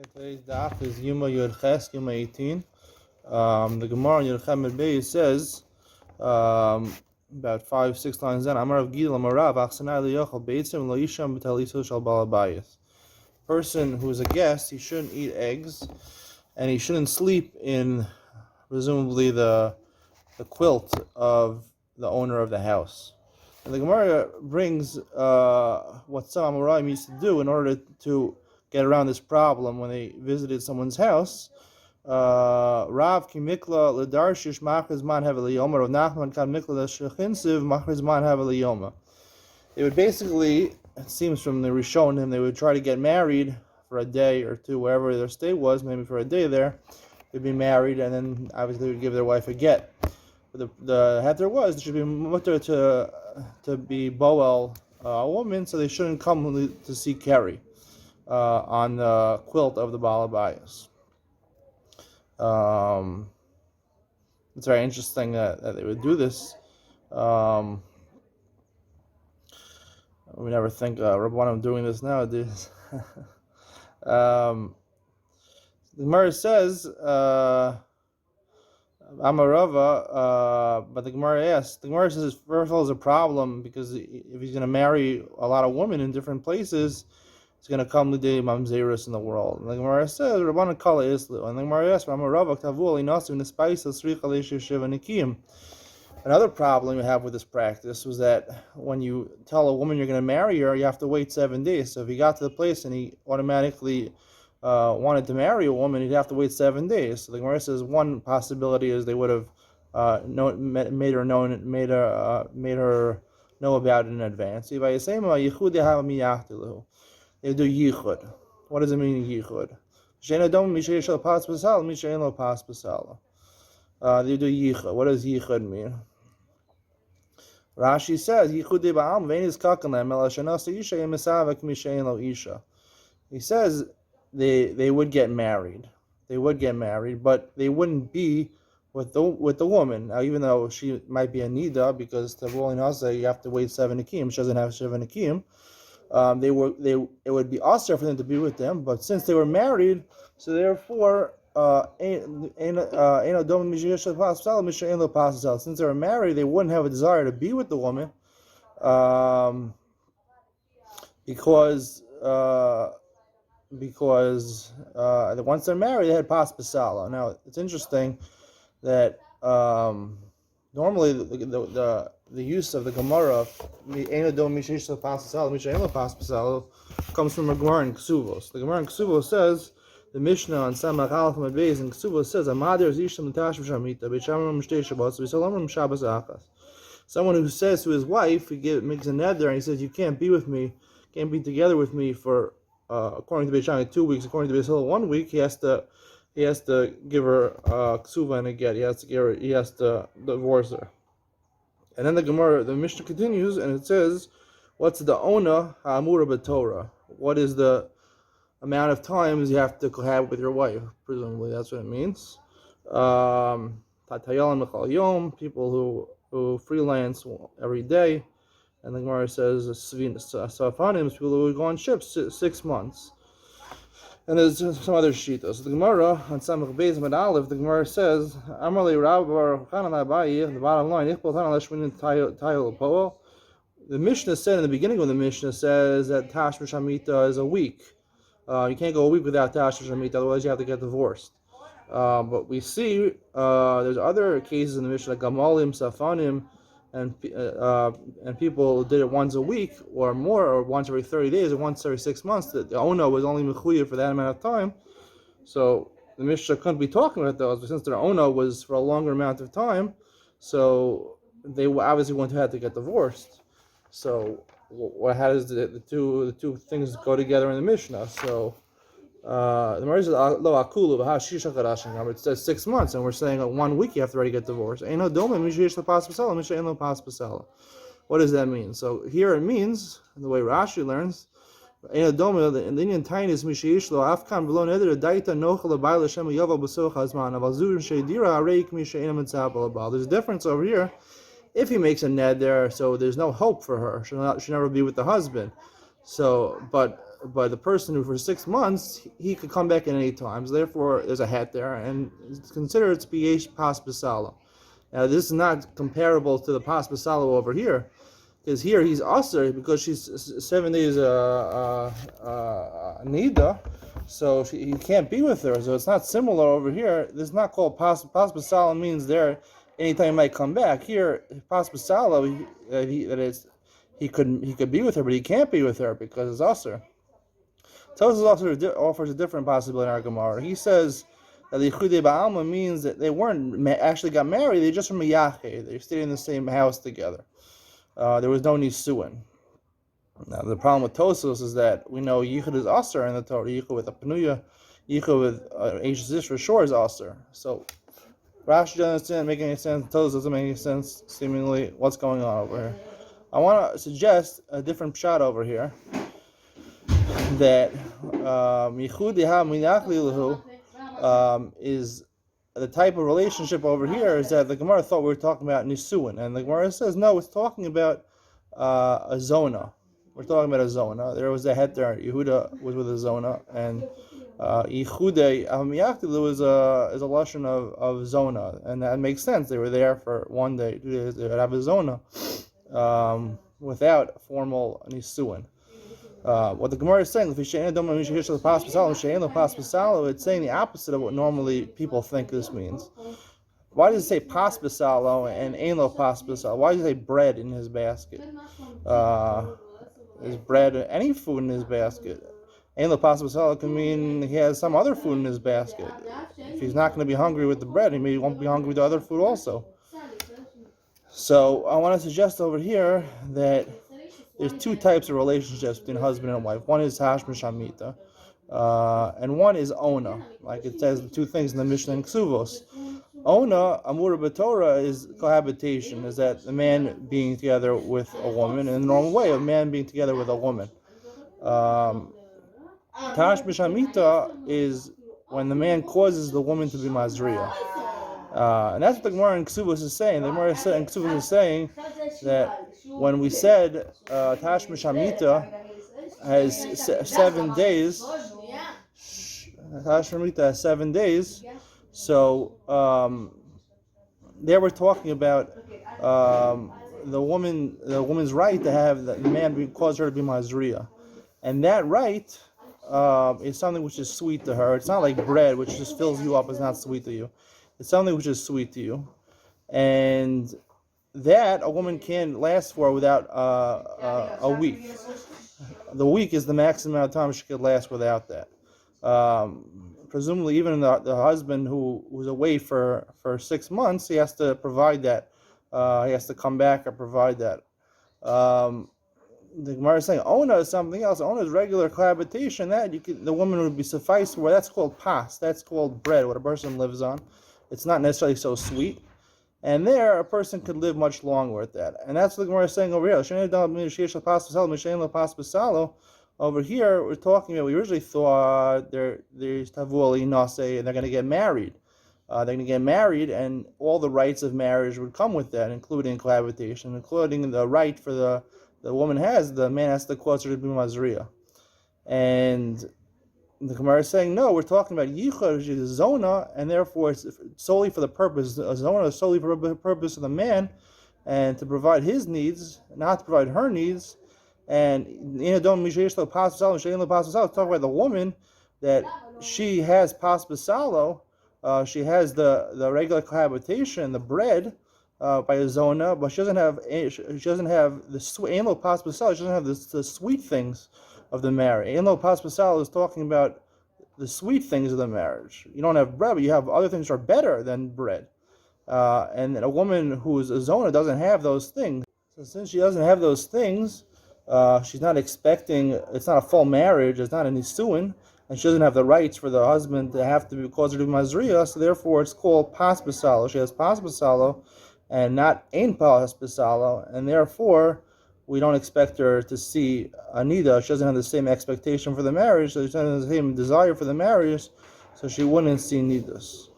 Today's daf is Yoma Yud Ches, Yoma 18. The Gemara in Yud Ches Beis says, about 5-6 lines down, Amar of Gidel Amarav Achsanai Liyochel Beitzim Lo Yisham B'Taliso Shal Balabayis. Person who's a guest, he shouldn't eat eggs, and he shouldn't sleep in, presumably, the quilt of the owner of the house. And the Gemara brings what some Amoraim used to do in order to get around this problem when they visited someone's house. Rav ki mikla l'darshish machriz man hevel Yoma. Rav Nachman kan mikla l'shechinsiv machriz man hevel Yoma. They would basically, it seems from the Rishonim, they would try to get married for a day or two, wherever their stay was, maybe for a day there. They'd be married, and then obviously they would give their wife a get. But the heter was, there should be mutter to be boel a woman, so they shouldn't come to see Kerry on the quilt of the balabayas. It's very interesting that they would do this. We never think Rabbanim doing this nowadays. The Gemara says, Amarava, but the Gemara asks, the Gemara says, first of all, is a problem because if he's going to marry a lot of women in different places, it's going to come the day mamzerus in the world. And the Gemara says, Rabbanan kala islu. And the Gemara asks, Amarava ktavu alinasu nespaisa sricha leishiv nikim. Another problem you have with this practice was that when you tell a woman you're going to marry her, you have to wait 7 days. So if he got to the place and he automatically wanted to marry a woman, he'd have to wait 7 days. So the Gemara says one possibility is they would have made her know about it in advance. They do yichud. What does it mean yichud? They do yichud. What does yichud mean? Rashi says yichud ba'am ve'nis kakanam el shenasa isha yemesavak mishein lo isha. He says they would get married. They would get married, but they wouldn't be with the woman. Now, even though she might be a nida, because to rolling hasa you have to wait 7 nikim. She doesn't have 7 nikim. It would be usher for them to be with them, but since they were married, so therefore since they were married, they wouldn't have a desire to be with the woman, because once they're married, they had pas pasala. Now it's interesting that normally the use of the Gemara comes from a Gemara in Ksuvos. The Gemara in Ksuvos says, the Mishnah on Samach Aleph Amud Beis in Ksuvos says, "Amadir zisham l'tashav shamita b'shamim m'shtei shabbos v'salamim shabbos achas." Someone who says to his wife, he makes a neder and he says, "You can't be with me, can't be together with me for according to Beit Shammai 2 weeks, according to Beit Hillel 1 week." He has to give her ksuva and a get. He has to divorce her. And then the Mishnah continues, and it says, "What's the ona ha'amura b'Torah? What is the amount of times you have to cohabit with your wife?" Presumably, that's what it means. Tatayalam mechal yom, people who freelance every day, and the Gemara says safanim, people who go on ships 6 months. And there's some other shita. So the Gemara on Samach Beis Amud Aleph, the Gemara says, "Amarli Rav Bar Chanan Abayi." The bottom line, the Mishnah said in the beginning of the Mishnah says that Tashmish Hamita is a week. You can't go a week without Tashmish Hamita, otherwise you have to get divorced. But we see there's other cases in the Mishnah, like Gamalim, Safanim, and people did it once a week or more, or once every 30 days, or once every 6 months. That the Ona was only mechuyev for that amount of time. So the Mishnah couldn't be talking about those, but since their Ona was for a longer amount of time, so they obviously wouldn't have had to get divorced. So how does the two things go together in the Mishnah? So the Gemara says lo akulu v'hashisha chadashim. It says 6 months, and we're saying 1 week you have to already get divorced. What does that mean? So here it means, the way Rashi learns, the Indian time is mishayishlo afkan v'lo neder daita nochel abayla shem yava b'soch hazman aval zur sheidira areik mishayin mitzab alabal. There's a difference over here. If he makes a neder, so there's no hope for her. She'll never be with the husband. So, but the person who for 6 months he could come back at any time. So therefore, there's a hat there, and it's considered to be yesh pas b'salo. Now this is not comparable to the pas b'salo over here, because here he's aser because she's 7 days nida, so he can't be with her. So it's not similar over here. This is not called pas b'salo. Means there anytime he might come back. Here pas b'salo he could be with her, but he can't be with her because it's aser. Tosfos also offers a different possibility in our Gemara. He says that the Yichudei Ba'alma means that they weren't actually got married, they just were Miyache. They stayed in the same house together. There was no Nisuin. Now, the problem with Tosfos is that we know Yichud is Aser in the Torah. Yichud with a Penuya, Yichud with Eish Zish for sure is Aser. So, Rashi doesn't understand, making any sense. Tosfos doesn't make any sense, seemingly, what's going on over here. I want to suggest a different shot over here. That is the type of relationship over here is that the Gemara thought we were talking about Nisuin, and the Gemara says no, it's talking about a zona. We're talking about a zona. There was a head there. Yehuda was with a zona, and Yichudei Amiyachtilu is a lashon of zona, and that makes sense. They were there for 1 day, 2 days. They would have a zona without formal Nisuin. What the Gemara is saying, it's saying the opposite of what normally people think this means. Why does it say pas b'salo and ein lo pas b'salo? Why does it say bread in his basket? Is bread any food in his basket? Ein lo pas b'salo can mean he has some other food in his basket. If he's not going to be hungry with the bread, he maybe won't be hungry with the other food also. So I want to suggest over here that there's two types of relationships between husband and wife. One is Hashmi Shamita, and one is Ona. Like it says the two things in the Mishnah and Ksuvos. Ona, Amura B'Torah, is cohabitation, is that the man being together with a woman in the normal way of man being together with a woman. Tashmi Shamita is when the man causes the woman to be Mazriya. And that's what the Gemara in Ksuvos is saying. The Gemara in Ksuvos is saying that when we said Tashmi Shamita has 7 days, Tashmi Shamita has 7 days, so there we're talking about the woman's right to have the man cause her to be Mazriya. And that right is something which is sweet to her. It's not like bread, which just fills you up, it's not sweet to you. It's something which is sweet to you, and that a woman can last for without a week. The week is the maximum amount of time she could last without that. Presumably, even the husband who's away for 6 months, he has to provide that. He has to come back or provide that. The Gemara is saying Ona is something else. Ona is regular cohabitation. That the woman would be sufficed for. That's called pas. That's called bread, what a person lives on. It's not necessarily so sweet. And there, a person could live much longer with that. And that's what the Gemara is saying over here. Over here, we're talking about, we originally thought there's Tavuali Nase, and they're going to get married. They're going to get married, and all the rights of marriage would come with that, including cohabitation, including the right for the woman has, the man has to cause her to be Mazriya. And the Gemara is saying, no, we're talking about Yichud, which is Zona, and therefore it's solely for the purpose, Zona is solely for the purpose of the man, and to provide his needs, not to provide her needs. And it's talking about the woman, that she has pas b'salo, she has the regular cohabitation, the bread, by a Zona, but she doesn't have the sweet, ain't no pas b'salo, she doesn't have the sweet things of the marriage. Ain't no pas b'salo is talking about the sweet things of the marriage. You don't have bread, but you have other things that are better than bread. And a woman who is a Zona doesn't have those things. So since she doesn't have those things, she's not expecting, it's not a full marriage, it's not a nisuin, and she doesn't have the rights for the husband to have to cause her to be Mazriya, so therefore it's called pas b'salo. She has pas b'salo, and not ein pas b'salo, and therefore we don't expect her to see Anida. She doesn't have the same expectation for the marriage, so she doesn't have the same desire for the marriage, so she wouldn't see Nidas.